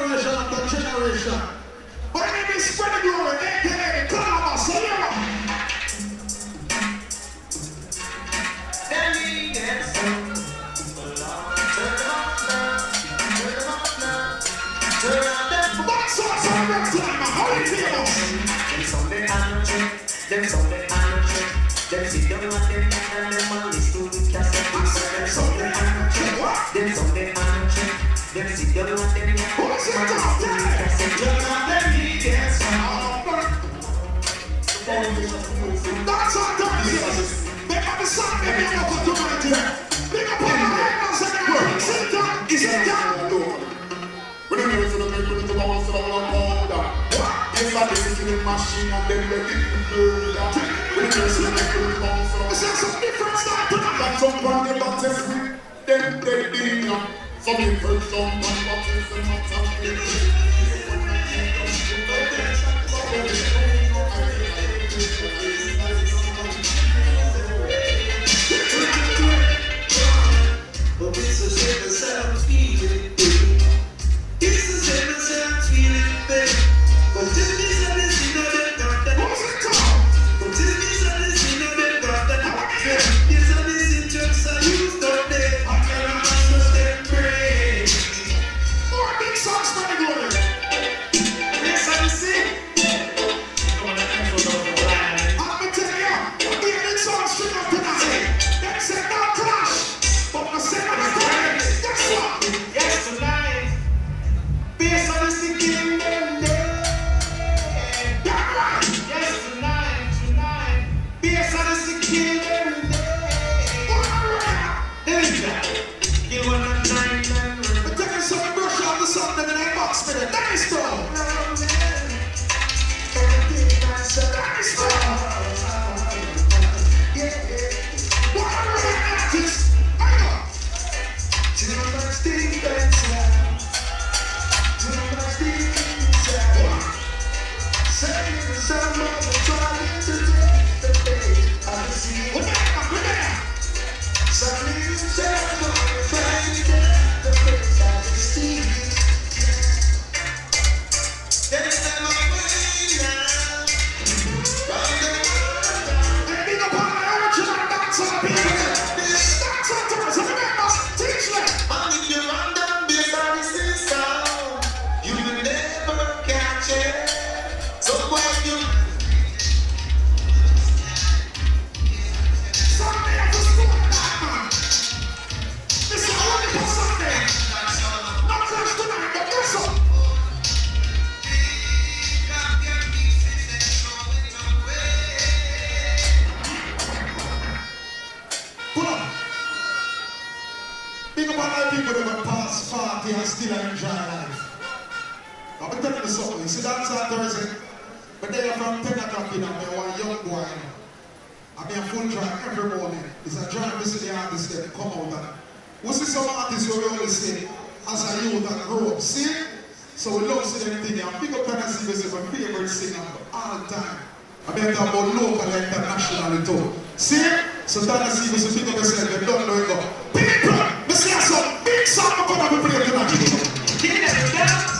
generation after generation. My name is Spread the Glory, aka Columbus, so you know. Then we get some. Turn up now. Turn up that. That's what's on your time, how it feels. Them Sunday energy. Them Sunday energy. Them sit down and them and them on this to the cassette. Them Sunday energy. Them Sunday energy. Them sit down and them and them on this to the cassette. Let me get some. That's what Thursday. Make up the song, make it up to tonight. Make up all the items in the world. Sit down, sit down. When you listen to me, put it to my house and I want to powder. Yes, I listen to the machine and then let it murder. When you listen to me, put it to my house and I want to powder. There's some different stuff tonight. Got some on the boxes with them dead in. Some in first, some on boxes and not something. But it's the same as I'm feeling, it's the same as I'm feeling, baby. But tell me something, you know that got that. What's it called? But tell me something, you know that got that. Yes, I'm missing trucks, I used to there. I can't understand break. More big songs for the glory. Yes, I'm sick. I'm gonna tell you, I'll be a big song straight up tonight. They said no clash, but I said I'm a guess what? Yes, tonight. Bass Odyssey killing them there. Damn right. Yes, tonight. Bass Odyssey killing them there. There is that. Kill one at 9. We're taking some brush off the song that in that box with it. Nice though. Nice though. What are the artists? I know. Too much deep inside. Too much deep inside. Saying someone trying to take the bait. I see We're it. there. Something someone trying to get the bait. I see it. There's no way now. Round the world. Hey, big up on my original dancehall people. Dancehall Thursday, remember, teach them. And if you run down Bass Odyssey sound, you will never catch it. So why you Sunday after school, man. This is only for Sunday. Not clash tonight, but listen. Pull up. Big up on all people that went past 40 and still enjoy life. I'm going to tell you something. You see, Dancehall Thursday, but they are from 10 o'clock in the morning. I'm a young boy. I'm a full drive every morning. It's a drive to see the artists that come out. And we see some artists who we always say, as a youth and grow up. See? So we love to see them thing. And big up Tennessee is my favorite singer of all time. I mean, talk about local and international too. See? So Tennessee is big up yourself. They don't know it. People, we see some big song I'm going to play tonight. get it down?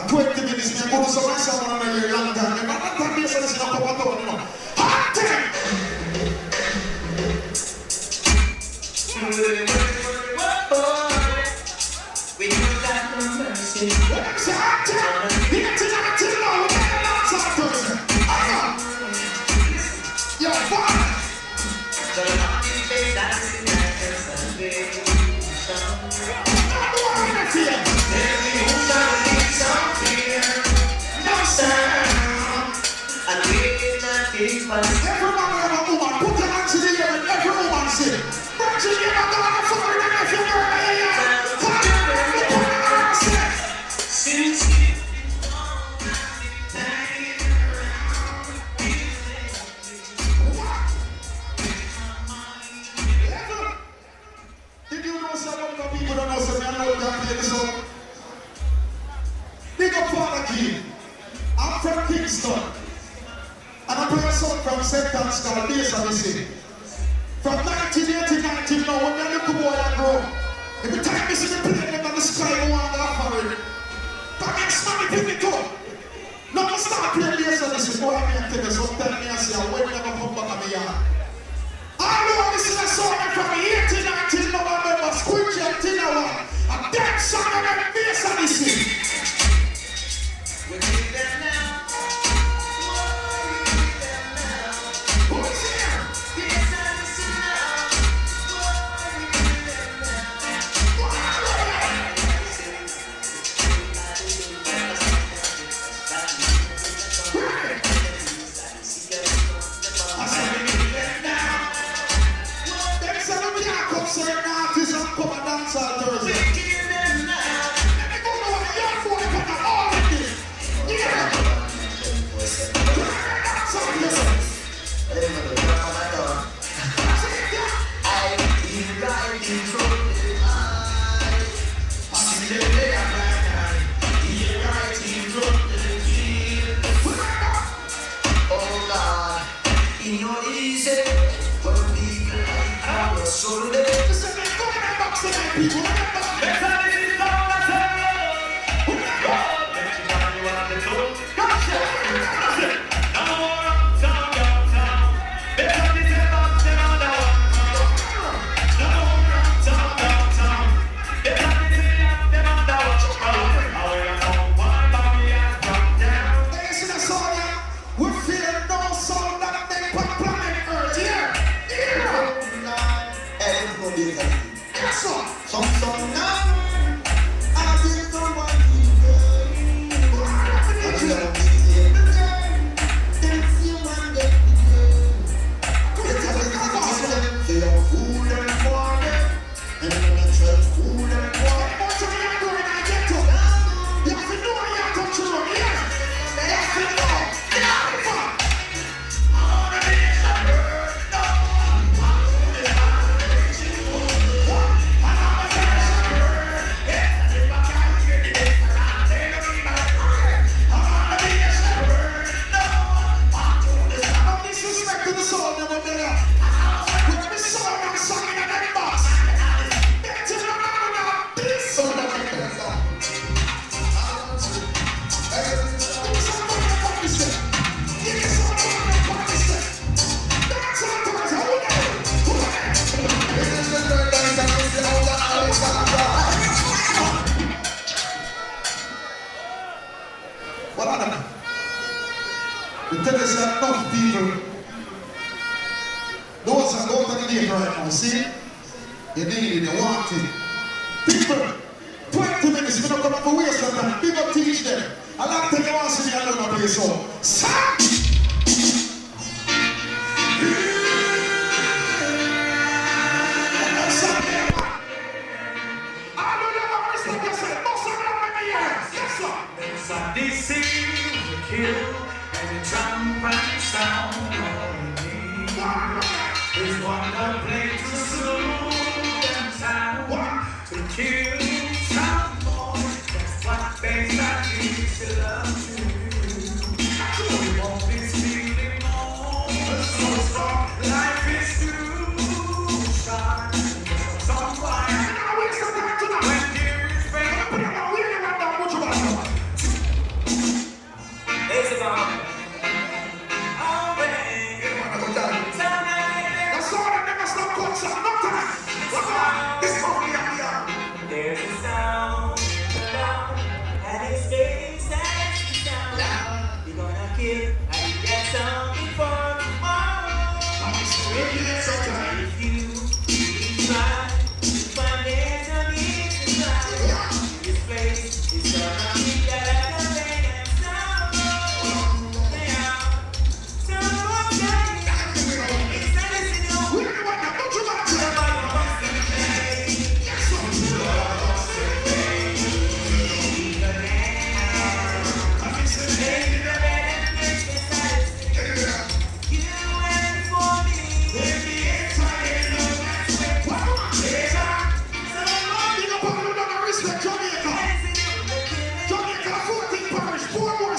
A 20 minutes, me go to some someone on a long time. Me not time me say this not come out, you know. Hot thing. We got that mercy. What's hot thing? Here tonight, you know, we're getting lots of Thursday. Yo, fire. So long as they dance in that salvation. Every ocean needs some fear, no sound, and we not keep us. Every man and a woman, put your hands in the air and every woman say, Virgin, you never gonna fall in if you're going to Since did you know some of the people don't know some young old that play the song? Big up Father King. I'm from Kingston. And I play a song from St. Anne's called Bass Odyssey. From 1989 till now, when I look at boy I grow, every time I see me playing them on the sky, I want to offer it. But I smack it in the toe. Now I start playing Bass Odyssey. Boy, I tell you, sometimes I say, I will never come back on my yard. I know this is a song from 89 till now, I remember Squidgy and Tinawa. A dead song of a Bass Odyssey. we need them now. Who is here? Bass Odyssey now. We need them I said we need them now. Them say we can't come certain artists and come and dance all Thursday. Let me go to a young boy from the already. Yeah. Dance all Thursday. I feel right in front of the eye. I see them there right in front of the field. Oh God, it's not easy for people like our soul. Listen, man, go in that box tonight, people. Better than this song, that's all. Let you find you on the toe. Gotcha. No more uptown, downtown. Better than this song, than on the one. No more uptown, downtown. Better than this song, than on the one. I will know why Bobby has dropped down. Hey, listen to that song, yeah? We feel no sound that make on planet Earth, yeah? Yeah! Yes, sir! What are they? The tell us that enough people, those are going to the day right now, see? You need it, you want it. People, 20 minutes, we don't come up for waste of time. People teach them. I like to you want to see me alone play so. Stop! This is the kill and the drum and sound is one of place to soothe and sound to kill some more. That's what they used to love to do. We won't be stealing more. So strong, life is too short. Someone when there is pain.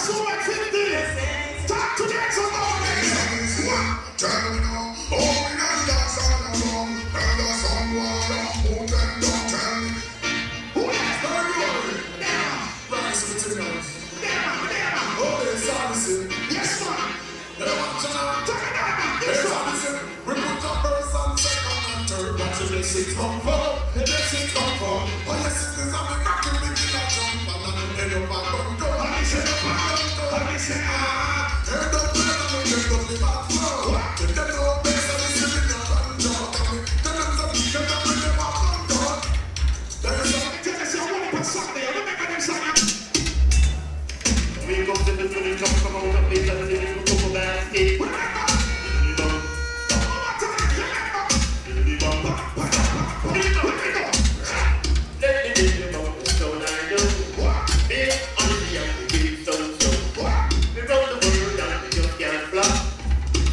so much 50. Talk to them some more. Tell me now, oh, we don't dance all along. And the song was on, who them don't tell me. Who that's gonna do it? Rise with the notes. Damn. Oh, it's Odyssey. Yes, man. Hey, watch out. Turn it down, man. It's Yes, man. Odyssey. We put up first and second and third. Watch the basic come for. The basic come for. Oh, yes, it is a big action. We did a jump. And then we end up at Bungo. Let me say, Turn up the bed and we turn up the back floor. The dead old bass and the ceiling and banjo. Tell them to keep them up with them up on door. There is a tell us your one per Sunday. Remember them song. We go to the village, come out of place and the little couple basket. Let me give you more than so I do. Big on the young, big so. We run the world and we just can't flop.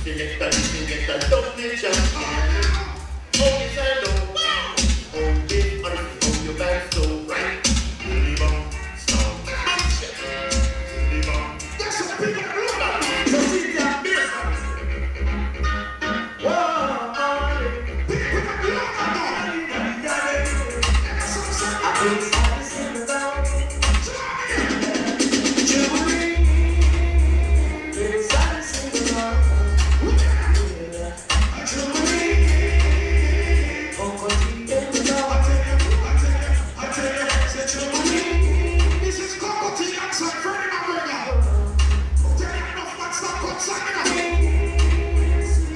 Select a don't need champion. Oh, yes, I know. Oh, big on your back so right. Live on, stop. Live on. That's what people are looking at. So see that beer. This is Coco Tea and some Freddie McGregor. Tell you enough man stop cut singing up.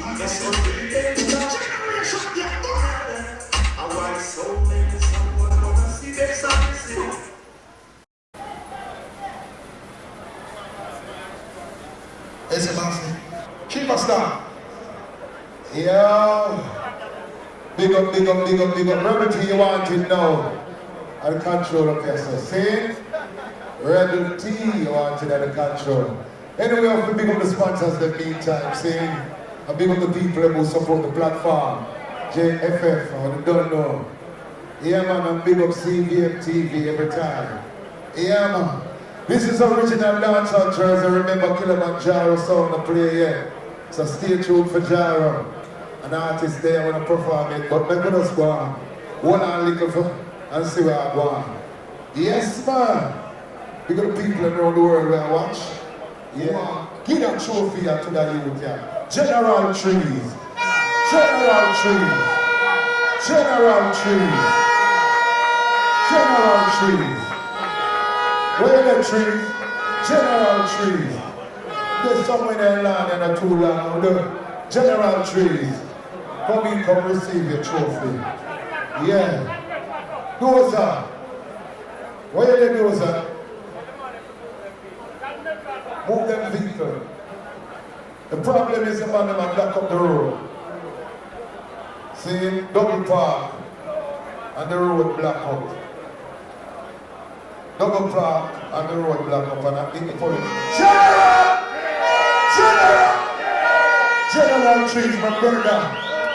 And that's what generation get more. I want so many someone wanna see Bass Odyssey. Is it Bossy? Keep us down. Yo, big up. Remember you want it now. I'll control up here, so see? Red T, you want it at the control. Anyway, I have to big up the sponsors in the meantime, see? I big up the people who support the platform. JFF, I don't know. Yeah, man, I big up CVM TV every time. Yeah, man. This is original Dancehall Thursday. Remember Kilimanjaro sound to play here. So stay tuned for Jaro. An artist there when I perform it, but let us go on. One on little for and see where I go on. Yes, man. We got people around the world where I watch. Yeah. Give that trophy to the youth, yeah. General Trees. General Trees. General Trees. General Trees. Where are the trees? General Trees. There's somewhere in the land and a too long. The General Trees. Come in, come receive your trophy. Yeah. Dozer. Where are the dozer? Move them vehicle. The problem is the man that block up the road. See, double park and the road block up. Double park and the road block up and I think the police. General Trees, my brother,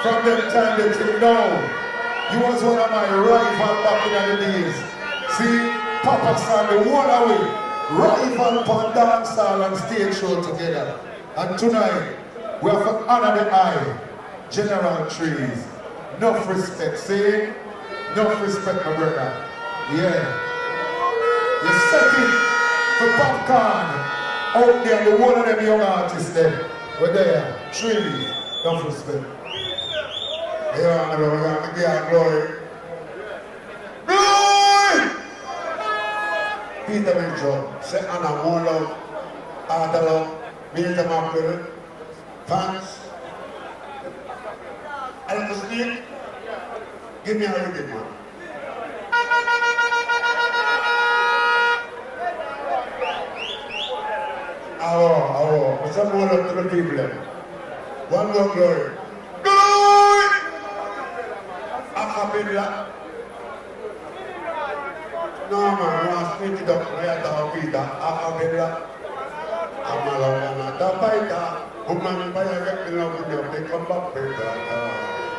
from them time that you know, you was one of my rival back in the days. See, Papa stand the one away, rival upon dancehall and stage show together. And tonight, we have to honor the eye, General Trees. Enough respect, see? Enough respect, my brother. Yeah. You set it for popcorn out there, the one of them young artists there. We're there, Trees. Enough respect. Yeah, we're going to give glory. Glory! Peter Mitchell, say Anna more love, Arthur love, Milton Macquarie, Pants. And the snake, give me a rhythm, man. Oh, some more love to the people. One more glory. Glory! Acapella. No, man, we want to split it up. We have to have Peter. Acapella. Amalawala. The fighter. Woman, fire, get me love with you. They come back, Peter.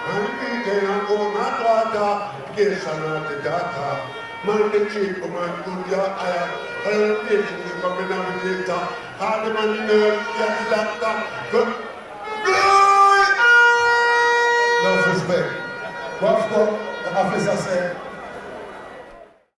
And Peter, and go, not water. Yes, and not the data. Man, the chief, man, good your higher. Hello, patient, you come in navigator. All the man in the laptop. Good. No respect. What's the officer said?